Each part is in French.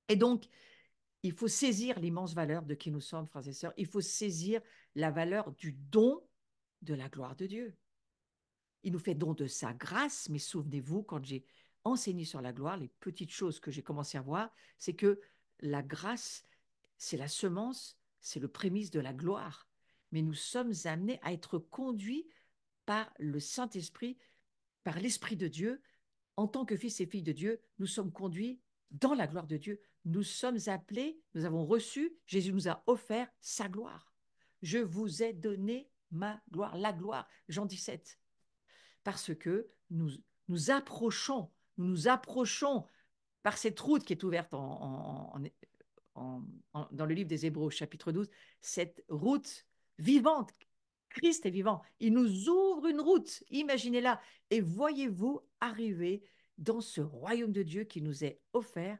Et donc, il faut saisir l'immense valeur de qui nous sommes, frères et sœurs. Il faut saisir la valeur du don de la gloire de Dieu. Il nous fait don de sa grâce, mais souvenez-vous, quand j'ai enseigné sur la gloire, les petites choses que j'ai commencé à voir, c'est que la grâce, c'est la semence, c'est le prémisse de la gloire. Mais nous sommes amenés à être conduits par le Saint-Esprit, par l'Esprit de Dieu. En tant que fils et filles de Dieu, nous sommes conduits dans la gloire de Dieu. Nous sommes appelés, nous avons reçu, Jésus nous a offert sa gloire. Je vous ai donné ma gloire, la gloire, Jean 17. Parce que nous approchons par cette route qui est ouverte dans le livre des Hébreux, chapitre 12, cette route vivante. Christ est vivant. Il nous ouvre une route, imaginez-la, et voyez-vous arriver dans ce royaume de Dieu qui nous est offert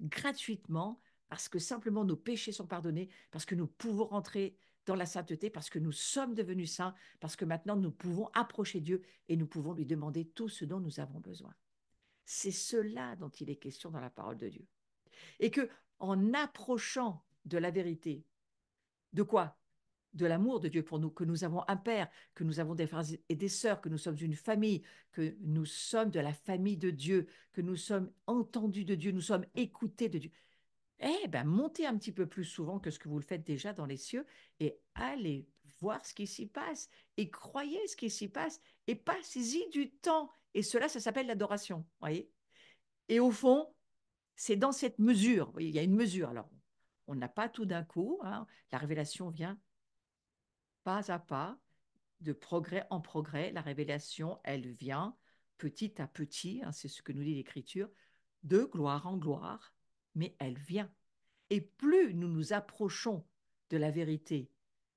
gratuitement, parce que simplement nos péchés sont pardonnés, parce que nous pouvons rentrer dans la sainteté, parce que nous sommes devenus saints, parce que maintenant nous pouvons approcher Dieu et nous pouvons lui demander tout ce dont nous avons besoin. C'est cela dont il est question dans la parole de Dieu. Et que en approchant de la vérité, de quoi? De l'amour de Dieu pour nous, que nous avons un Père, que nous avons des frères et des sœurs, que nous sommes une famille, que nous sommes de la famille de Dieu, que nous sommes entendus de Dieu, nous sommes écoutés de Dieu. Eh bien, montez un petit peu plus souvent que ce que vous le faites déjà dans les cieux et allez voir ce qui s'y passe et croyez ce qui s'y passe et passez-y du temps. Et cela, ça s'appelle l'adoration, voyez. Et au fond, c'est dans cette mesure, voyez, il y a une mesure. Alors, on n'a pas tout d'un coup, hein, la révélation vient pas à pas, de progrès en progrès. La révélation, elle vient petit à petit, hein, c'est ce que nous dit l'Écriture, de gloire en gloire, mais elle vient. Et plus nous nous approchons de la vérité,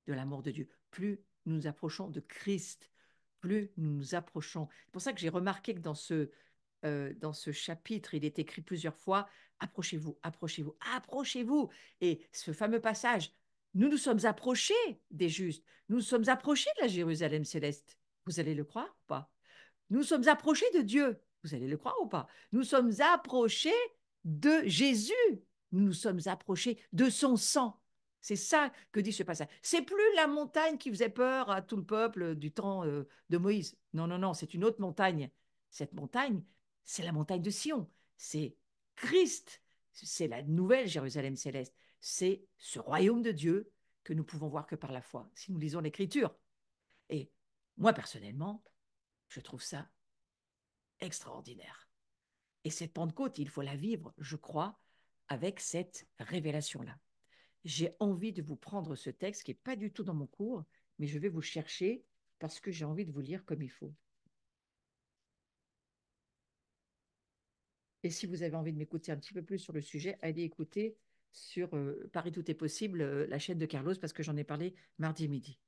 de l'amour de Dieu, plus nous nous approchons de Christ, plus nous nous approchons. C'est pour ça que j'ai remarqué que dans ce chapitre, il est écrit plusieurs fois, approchez-vous, approchez-vous, approchez-vous. Et ce fameux passage, nous nous sommes approchés des justes, nous nous sommes approchés de la Jérusalem céleste. Vous allez le croire ou pas? Nous sommes approchés de Dieu. Vous allez le croire ou pas? Nous sommes approchés de Jésus. Nous nous sommes approchés de son sang. C'est ça que dit ce passage. C'est plus la montagne qui faisait peur à tout le peuple du temps de Moïse. Non, non, non, c'est une autre montagne. Cette montagne, c'est la montagne de Sion. C'est Christ. C'est la nouvelle Jérusalem céleste. C'est ce royaume de Dieu que nous pouvons voir que par la foi, si nous lisons l'Écriture. Et moi, personnellement, je trouve ça extraordinaire. Et cette Pentecôte, il faut la vivre, je crois, avec cette révélation-là. J'ai envie de vous prendre ce texte qui n'est pas du tout dans mon cours, mais je vais vous le chercher parce que j'ai envie de vous lire comme il faut. Et si vous avez envie de m'écouter un petit peu plus sur le sujet, allez écouter sur Paris Tout est possible, la chaîne de Carlos, parce que j'en ai parlé mardi midi.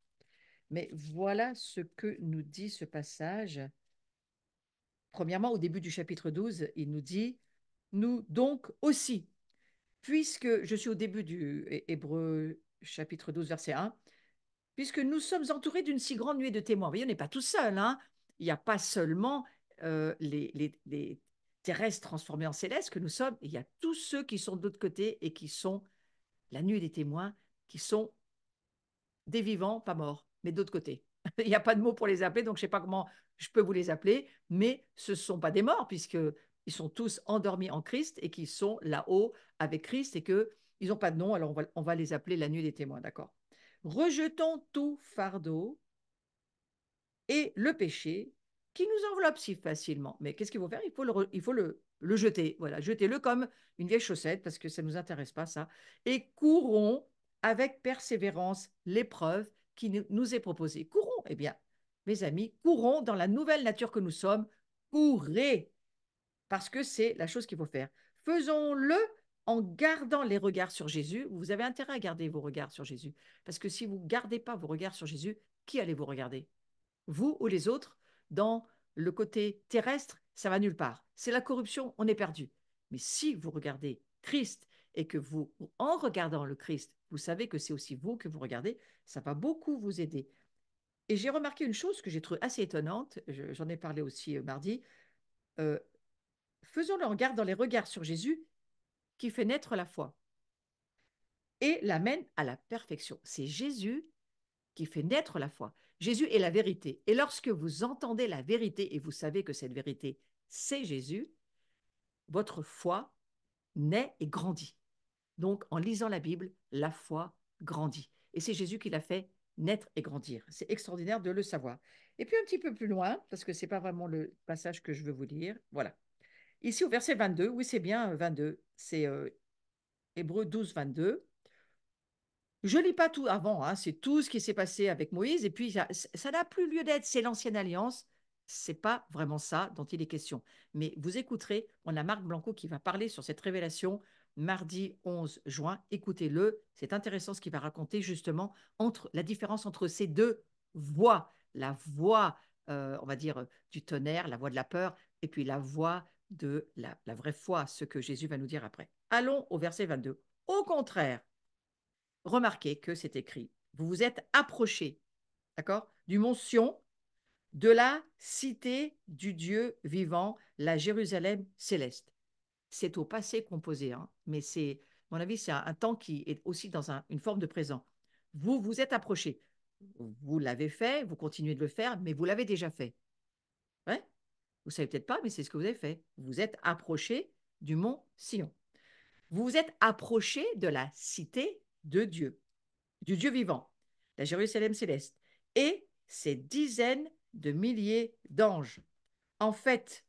Mais voilà ce que nous dit ce passage. Premièrement, au début du chapitre 12, il nous dit, nous donc aussi, puisque je suis au début du Hébreu chapitre 12, verset 1, puisque nous sommes entourés d'une si grande nuée de témoins. Vous voyez, on n'est pas tout seul. Hein. Il n'y a pas seulement les terrestres transformés en célestes que nous sommes, il y a tous ceux qui sont de l'autre côté et qui sont la nuée des témoins, qui sont des vivants, pas morts, mais d'autre côté. Il n'y a pas de mot pour les appeler, donc je ne sais pas comment je peux vous les appeler, mais ce ne sont pas des morts, puisqu'ils sont tous endormis en Christ et qui sont là-haut avec Christ et qu'ils n'ont pas de nom, alors on va les appeler la nuit des témoins, d'accord? Rejetons tout fardeau et le péché qui nous enveloppe si facilement. Mais qu'est-ce qu'il faut faire? Il faut le jeter. Voilà, jetez-le comme une vieille chaussette parce que ça ne nous intéresse pas, ça. Et courons avec persévérance l'épreuve qui nous est proposée. Courons, eh bien, mes amis, courons dans la nouvelle nature que nous sommes. Courez, parce que c'est la chose qu'il faut faire. Faisons-le en gardant les regards sur Jésus. Vous avez intérêt à garder vos regards sur Jésus. Parce que si vous ne gardez pas vos regards sur Jésus, qui allez-vous regarder? Vous ou les autres? Dans le côté terrestre, ça va nulle part. C'est la corruption, on est perdu. Mais si vous regardez Christ et que vous, en regardant le Christ, vous savez que c'est aussi vous que vous regardez, ça va beaucoup vous aider. Et j'ai remarqué une chose que j'ai trouvée assez étonnante, j'en ai parlé aussi mardi, euh, faisons le regard dans les regards sur Jésus, qui fait naître la foi et l'amène à la perfection. C'est Jésus qui fait naître la foi. Jésus est la vérité. Et lorsque vous entendez la vérité et vous savez que cette vérité, c'est Jésus, votre foi naît et grandit. Donc, en lisant la Bible, la foi grandit. Et c'est Jésus qui l'a fait naître et grandir. C'est extraordinaire de le savoir. Et puis un petit peu plus loin, parce que ce n'est pas vraiment le passage que je veux vous lire, voilà. Ici au verset 22, oui c'est bien 22, c'est Hébreux 12, 22. Je ne lis pas tout avant, hein, c'est tout ce qui s'est passé avec Moïse, et puis ça n'a plus lieu d'être, c'est l'ancienne alliance, c'est pas vraiment ça dont il est question. Mais vous écouterez, on a Marc Blanco qui va parler sur cette révélation mardi 11 juin, écoutez-le, c'est intéressant ce qu'il va raconter justement entre la différence entre ces deux voix, la voix, on va dire, du tonnerre, la voix de la peur, et puis la voix de la vraie foi, ce que Jésus va nous dire après. Allons au verset 22. Au contraire, remarquez que c'est écrit, vous vous êtes approchés, d'accord, du mont Sion, de la cité du Dieu vivant, la Jérusalem céleste. C'est au passé composé, hein, mais c'est, à mon avis, c'est un temps qui est aussi dans une forme de présent. Vous vous êtes approchés. Vous l'avez fait, vous continuez de le faire, mais vous l'avez déjà fait. Ouais, vous ne savez peut-être pas, mais c'est ce que vous avez fait. Vous vous êtes approchés du mont Sion. Vous vous êtes approchés de la cité de Dieu, du Dieu vivant, la Jérusalem céleste, et ses dizaines de milliers d'anges. En fait,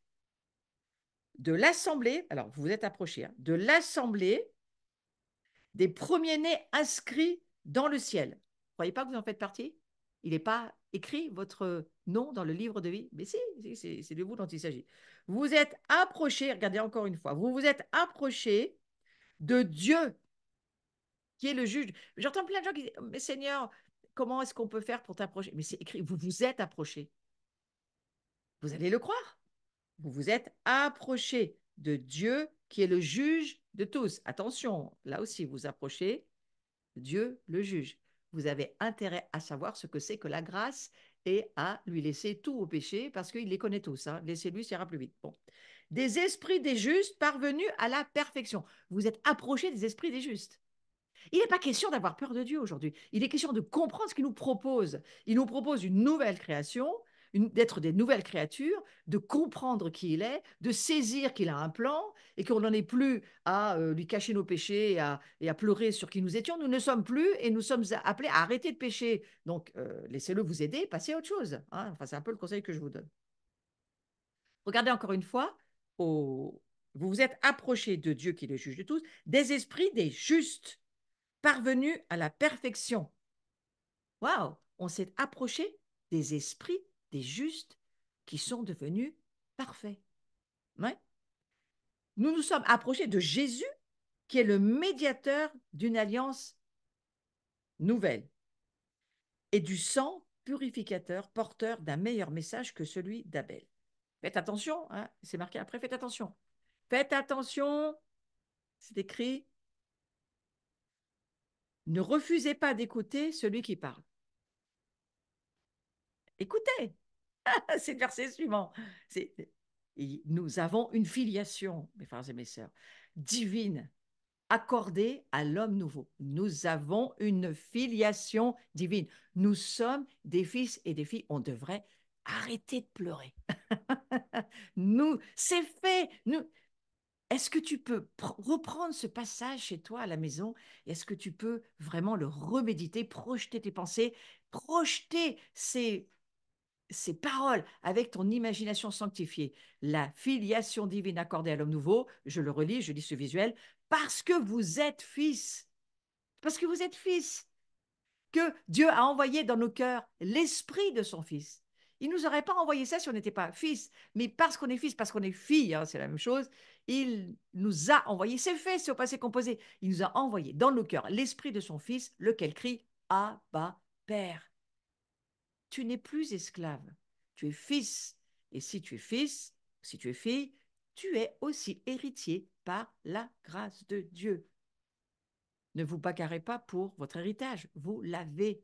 de l'assemblée, alors vous vous êtes approchés, hein, de l'assemblée des premiers-nés inscrits dans le ciel. Vous ne croyez pas que vous en faites partie? Il n'est pas écrit votre nom dans le livre de vie? Mais si, c'est de vous dont il s'agit. Vous vous êtes approchés, regardez encore une fois, vous vous êtes approchés de Dieu qui est le juge. J'entends plein de gens qui disent, mais Seigneur, comment est-ce qu'on peut faire pour t'approcher? Mais c'est écrit, vous vous êtes approchés. Vous allez le croire. Vous vous êtes approchés de Dieu qui est le juge de tous. Attention, là aussi, vous approchez Dieu le juge. Vous avez intérêt à savoir ce que c'est que la grâce et à lui laisser tout au péché parce qu'il les connaît tous. Hein. Laissez-lui, ça ira plus vite. Bon. Des esprits des justes parvenus à la perfection. Vous êtes approchés des esprits des justes. Il n'est pas question d'avoir peur de Dieu aujourd'hui. Il est question de comprendre ce qu'il nous propose. Il nous propose une nouvelle création, d'être des nouvelles créatures, de comprendre qui il est, de saisir qu'il a un plan et qu'on n'en est plus à lui cacher nos péchés et à pleurer sur qui nous étions. Nous ne sommes plus et nous sommes appelés à arrêter de pécher. Donc, laissez-le vous aider, passez à autre chose. Hein. Enfin, c'est un peu le conseil que je vous donne. Regardez encore une fois, vous vous êtes approchés de Dieu qui est le juge de tous, des esprits des justes parvenus à la perfection. Waouh, on s'est approché des esprits des justes qui sont devenus parfaits. Ouais. Nous nous sommes approchés de Jésus qui est le médiateur d'une alliance nouvelle et du sang purificateur porteur d'un meilleur message que celui d'Abel. Faites attention, hein, c'est marqué après, faites attention. Faites attention, c'est écrit, ne refusez pas d'écouter celui qui parle. Écoutez, c'est le verset suivant. Nous avons une filiation, mes frères et mes sœurs, divine, accordée à l'homme nouveau. Nous avons une filiation divine. Nous sommes des fils et des filles. On devrait arrêter de pleurer. C'est fait. Est-ce que tu peux reprendre ce passage chez toi à la maison? Est-ce que tu peux vraiment le reméditer, projeter tes pensées, projeter ces paroles avec ton imagination sanctifiée. La filiation divine accordée à l'homme nouveau, je le relis, je lis ce visuel, parce que vous êtes fils. Parce que vous êtes fils. Que Dieu a envoyé dans nos cœurs l'esprit de son fils. Il ne nous aurait pas envoyé ça si on n'était pas fils. Mais parce qu'on est fils, parce qu'on est fille, hein, c'est la même chose, il nous a envoyé, c'est fait, c'est au passé composé, il nous a envoyé dans nos cœurs l'esprit de son fils, lequel crie Abba, Père. Tu n'es plus esclave, tu es fils. Et si tu es fils, si tu es fille, tu es aussi héritier par la grâce de Dieu. Ne vous bagarrez pas pour votre héritage, vous l'avez.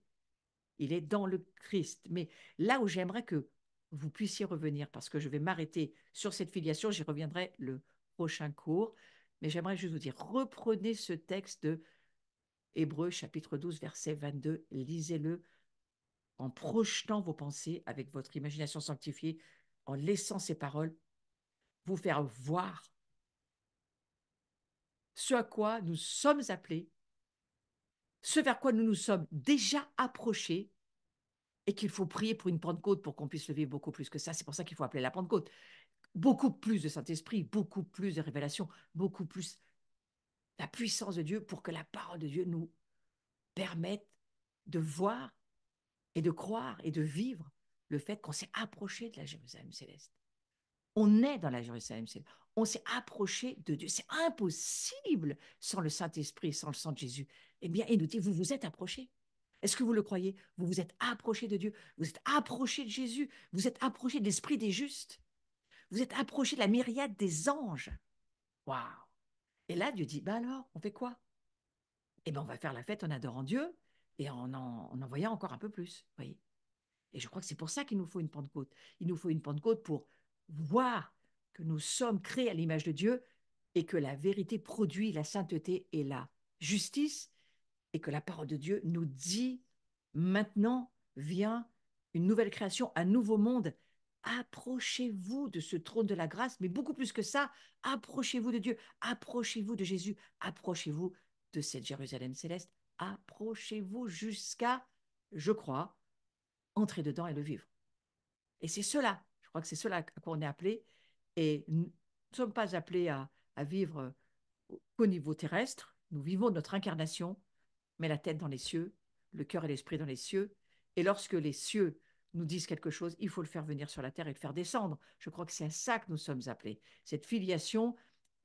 Il est dans le Christ. Mais là où j'aimerais que vous puissiez revenir, parce que je vais m'arrêter sur cette filiation, j'y reviendrai le prochain cours, Mais j'aimerais juste vous dire, reprenez ce texte de Hébreux chapitre 12, verset 22, lisez-le en projetant vos pensées avec votre imagination sanctifiée, en laissant ces paroles vous faire voir ce à quoi nous sommes appelés, ce vers quoi nous nous sommes déjà approchés, et qu'il faut prier pour une Pentecôte pour qu'on puisse le vivre beaucoup plus que ça. C'est pour ça qu'il faut appeler la Pentecôte. Beaucoup plus de Saint-Esprit, beaucoup plus de révélation, beaucoup plus la puissance de Dieu pour que la parole de Dieu nous permette de voir et de croire et de vivre le fait qu'on s'est approché de la Jérusalem céleste. On est dans la Jérusalem céleste. On s'est approché de Dieu. C'est impossible sans le Saint-Esprit, sans le sang de Jésus. Eh bien, il nous dit, vous vous êtes approchés. Est-ce que vous le croyez? Vous vous êtes approchés de Dieu. Vous êtes approchés de Jésus. Vous êtes approchés de l'Esprit des justes. Vous êtes approchés de la myriade des anges. Waouh! Et là, Dieu dit, ben alors, on fait quoi? Eh bien, on va faire la fête en adorant Dieu et en voyant encore un peu plus. Voyez. Et je crois que c'est pour ça qu'il nous faut une Pentecôte. Il nous faut une Pentecôte pour voir que nous sommes créés à l'image de Dieu et que la vérité produit la sainteté et la justice et que la parole de Dieu nous dit maintenant vient une nouvelle création, un nouveau monde. Approchez-vous de ce trône de la grâce, mais beaucoup plus que ça, approchez-vous de Dieu, approchez-vous de Jésus, approchez-vous de cette Jérusalem céleste, approchez-vous jusqu'à, je crois, entrer dedans et le vivre. Et c'est cela, je crois que c'est cela à quoi on est appelé. Et nous ne sommes pas appelés à vivre qu'au niveau terrestre. Nous vivons notre incarnation, mais la tête dans les cieux, le cœur et l'esprit dans les cieux. Et lorsque les cieux nous disent quelque chose, il faut le faire venir sur la terre et le faire descendre. Je crois que c'est à ça que nous sommes appelés. Cette filiation,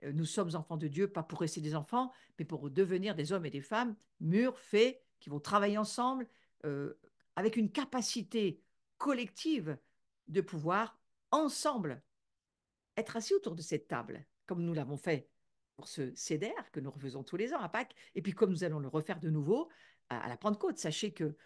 nous sommes enfants de Dieu, pas pour rester des enfants, mais pour devenir des hommes et des femmes mûrs, faits, qui vont travailler ensemble, euh, avec une capacité collective de pouvoir ensemble être assis autour de cette table, comme nous l'avons fait pour ce CEDER que nous refaisons tous les ans à Pâques, et puis comme nous allons le refaire de nouveau à la Pentecôte. Sachez que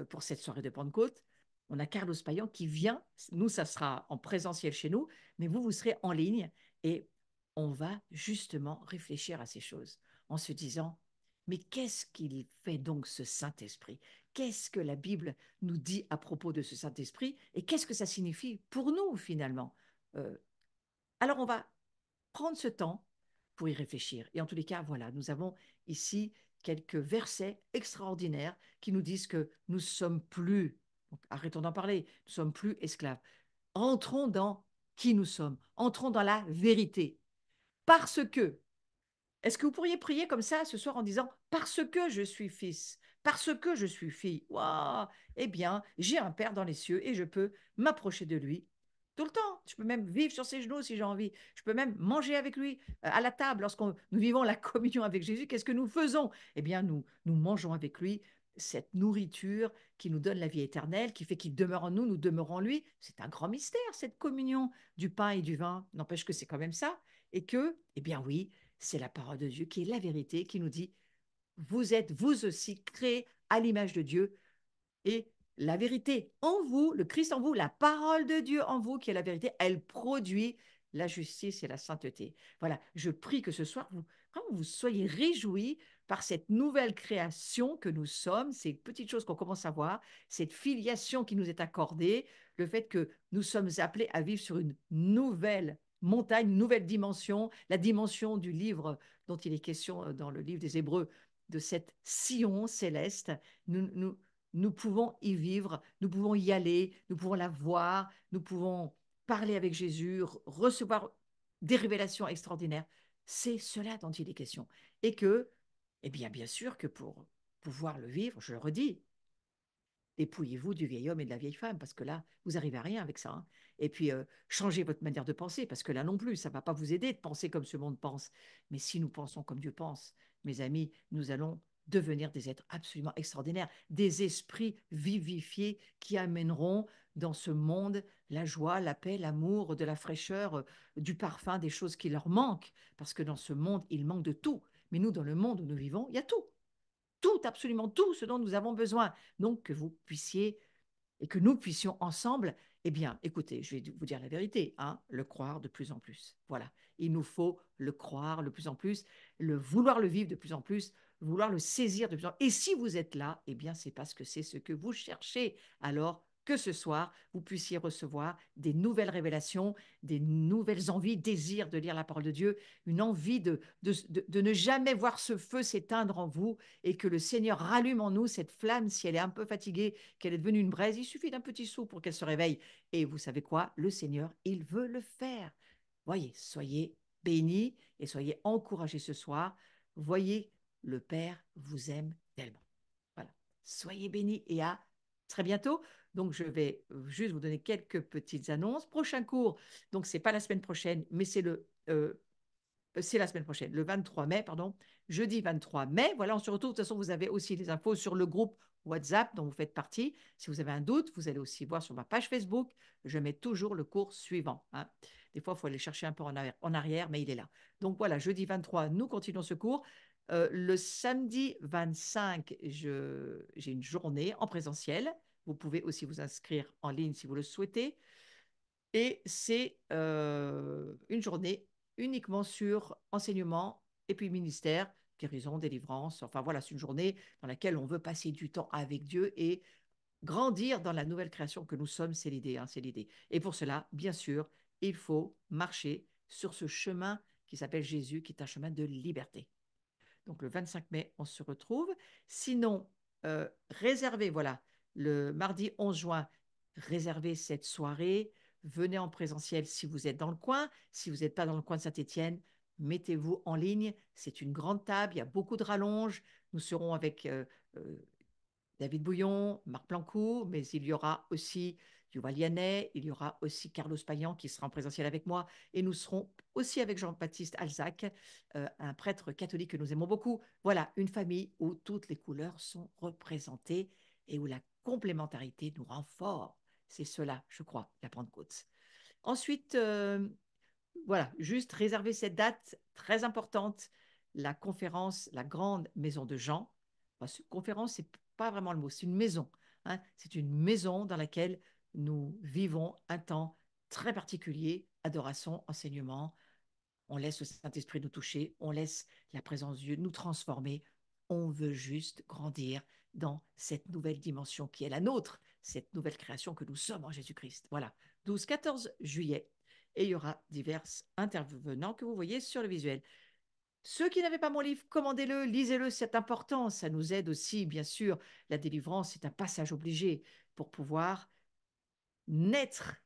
pour cette soirée de Pentecôte, on a Carlos Payan qui vient. Nous, ça sera en présentiel chez nous, mais vous serez en ligne et on va justement réfléchir à ces choses en se disant, mais qu'est-ce qu'il fait donc ce Saint-Esprit? Qu'est-ce que la Bible nous dit à propos de ce Saint-Esprit et qu'est-ce que ça signifie pour nous finalement? Alors on va prendre ce temps pour y réfléchir. Et en tous les cas, voilà, nous avons ici quelques versets extraordinaires qui nous disent que nous sommes plus, donc arrêtons d'en parler, nous sommes plus esclaves. Entrons dans qui nous sommes, entrons dans la vérité. Parce que, est-ce que vous pourriez prier comme ça ce soir en disant, parce que je suis fils, parce que je suis fille, waouh, eh bien, j'ai un Père dans les cieux et je peux m'approcher de lui tout le temps. Je peux même vivre sur ses genoux si j'ai envie. Je peux même manger avec lui à la table. Lorsqu'on nous vivons la communion avec Jésus, qu'est-ce que nous faisons? Eh bien, nous mangeons avec lui cette nourriture qui nous donne la vie éternelle, qui fait qu'il demeure en nous, nous demeurons en lui. C'est un grand mystère, cette communion du pain et du vin. N'empêche que c'est quand même ça. Et que, eh bien oui, c'est la parole de Dieu qui est la vérité, qui nous dit, vous êtes vous aussi créés à l'image de Dieu et la vérité en vous, le Christ en vous, la parole de Dieu en vous, qui est la vérité, elle produit la justice et la sainteté. Voilà, je prie que ce soir, vous soyez réjouis par cette nouvelle création que nous sommes, ces petites choses qu'on commence à voir, cette filiation qui nous est accordée, le fait que nous sommes appelés à vivre sur une nouvelle montagne, une nouvelle dimension, la dimension du livre dont il est question dans le livre des Hébreux, de cette Sion céleste. Nous pouvons y vivre, nous pouvons y aller, nous pouvons la voir, nous pouvons parler avec Jésus, recevoir des révélations extraordinaires. C'est cela dont il est question. Et que, eh bien sûr que pour pouvoir le vivre, je le redis, dépouillez-vous du vieil homme et de la vieille femme, parce que là, vous n'arrivez à rien avec ça. Hein. Et puis, changez votre manière de penser, parce que là non plus, ça ne va pas vous aider de penser comme ce monde pense. Mais si nous pensons comme Dieu pense, mes amis, nous allons devenir des êtres absolument extraordinaires, des esprits vivifiés qui amèneront dans ce monde la joie, la paix, l'amour, de la fraîcheur, du parfum, des choses qui leur manquent, parce que dans ce monde, il manque de tout. Mais nous, dans le monde où nous vivons, il y a tout. Tout, absolument tout ce dont nous avons besoin. Donc, que vous puissiez et que nous puissions ensemble Eh bien, écoutez, je vais vous dire la vérité, hein, le croire de plus en plus. Voilà, il nous faut le croire de plus en plus, le vouloir le vivre de plus en plus, vouloir le saisir de plus en plus. Et si vous êtes là, eh bien, c'est parce que c'est ce que vous cherchez. Alors que ce soir, vous puissiez recevoir des nouvelles révélations, des nouvelles envies, désirs de lire la parole de Dieu, une envie de ne jamais voir ce feu s'éteindre en vous et que le Seigneur rallume en nous cette flamme si elle est un peu fatiguée, qu'elle est devenue une braise. Il suffit d'un petit saut pour qu'elle se réveille. Et vous savez quoi? Le Seigneur, il veut le faire. Voyez, soyez bénis et soyez encouragés ce soir. Voyez, le Père vous aime tellement. Voilà. Soyez bénis et à très bientôt. Donc, je vais juste vous donner quelques petites annonces. Prochain cours, donc c'est pas la semaine prochaine, mais c'est la semaine prochaine, le 23 mai, pardon, jeudi 23 mai. Voilà, on se retrouve. De toute façon, vous avez aussi les infos sur le groupe WhatsApp dont vous faites partie. Si vous avez un doute, vous allez aussi voir sur ma page Facebook. Je mets toujours le cours suivant, hein. Des fois, il faut aller chercher un peu en arrière, mais il est là. Donc voilà, jeudi 23, nous continuons ce cours. Le samedi 25, j'ai une journée en présentiel. Vous pouvez aussi vous inscrire en ligne si vous le souhaitez. Et c'est une journée uniquement sur enseignement et puis ministère, guérison, délivrance. Enfin voilà, c'est une journée dans laquelle on veut passer du temps avec Dieu et grandir dans la nouvelle création que nous sommes. C'est l'idée, hein, c'est l'idée. Et pour cela, bien sûr, il faut marcher sur ce chemin qui s'appelle Jésus, qui est un chemin de liberté. Donc le 25 mai, on se retrouve. Sinon, réservez, voilà, le mardi 11 juin, réservez cette soirée. Venez en présentiel si vous êtes dans le coin. Si vous n'êtes pas dans le coin de Saint-Étienne, mettez-vous en ligne. C'est une grande table, il y a beaucoup de rallonges. Nous serons avec euh, David Bouillon, Marc Plancou, mais il y aura aussi Yuval Yannet, il y aura aussi Carlos Payan qui sera en présentiel avec moi, et nous serons aussi avec Jean-Baptiste Alzac, un prêtre catholique que nous aimons beaucoup. Voilà, une famille où toutes les couleurs sont représentées et où la complémentarité nous rend forts. C'est cela, je crois, la Pentecôte. Ensuite, voilà, juste réserver cette date très importante, la conférence, la grande maison de Jean. Enfin, conférence, c'est pas vraiment le mot, c'est une maison, hein. C'est une maison dans laquelle nous vivons un temps très particulier, adoration, enseignement. On laisse le Saint-Esprit nous toucher, on laisse la présence de Dieu nous transformer. On veut juste grandir dans cette nouvelle dimension qui est la nôtre, cette nouvelle création que nous sommes en Jésus-Christ. Voilà, 12-14 juillet. Et il y aura divers intervenants que vous voyez sur le visuel. Ceux qui n'avaient pas mon livre, commandez-le, lisez-le, c'est important. Ça nous aide aussi, bien sûr. La délivrance, c'est un passage obligé pour pouvoir naître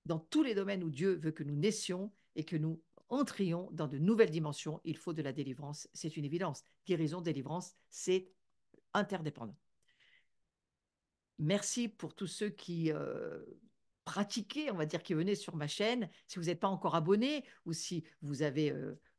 dans tous les domaines où Dieu veut que nous naissions et que nous entrions dans de nouvelles dimensions. Il faut de la délivrance, c'est une évidence. Guérison, délivrance, c'est interdépendant. Merci pour tous ceux qui pratiquaient, on va dire, qui venaient sur ma chaîne. Si vous n'êtes pas encore abonné ou si vous avez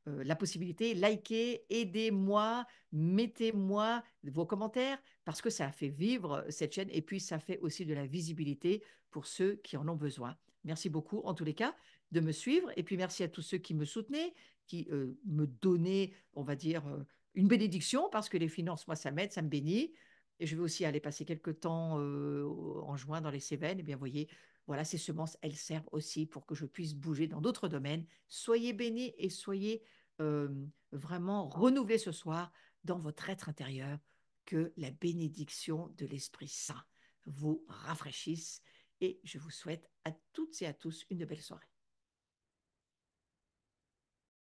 la possibilité, likez, aidez-moi, mettez-moi vos commentaires parce que ça a fait vivre cette chaîne et puis ça fait aussi de la visibilité pour ceux qui en ont besoin. Merci beaucoup en tous les cas de me suivre et puis merci à tous ceux qui me soutenaient, qui me donnaient, on va dire, une bénédiction parce que les finances, moi, ça m'aide, ça me bénit. Et je vais aussi aller passer quelques temps en juin dans les Cévennes. Et bien, vous voyez, voilà, ces semences, elles servent aussi pour que je puisse bouger dans d'autres domaines. Soyez bénis et soyez euh, vraiment renouvelés ce soir dans votre être intérieur. Que la bénédiction de l'Esprit Saint vous rafraîchisse. Et je vous souhaite à toutes et à tous une belle soirée.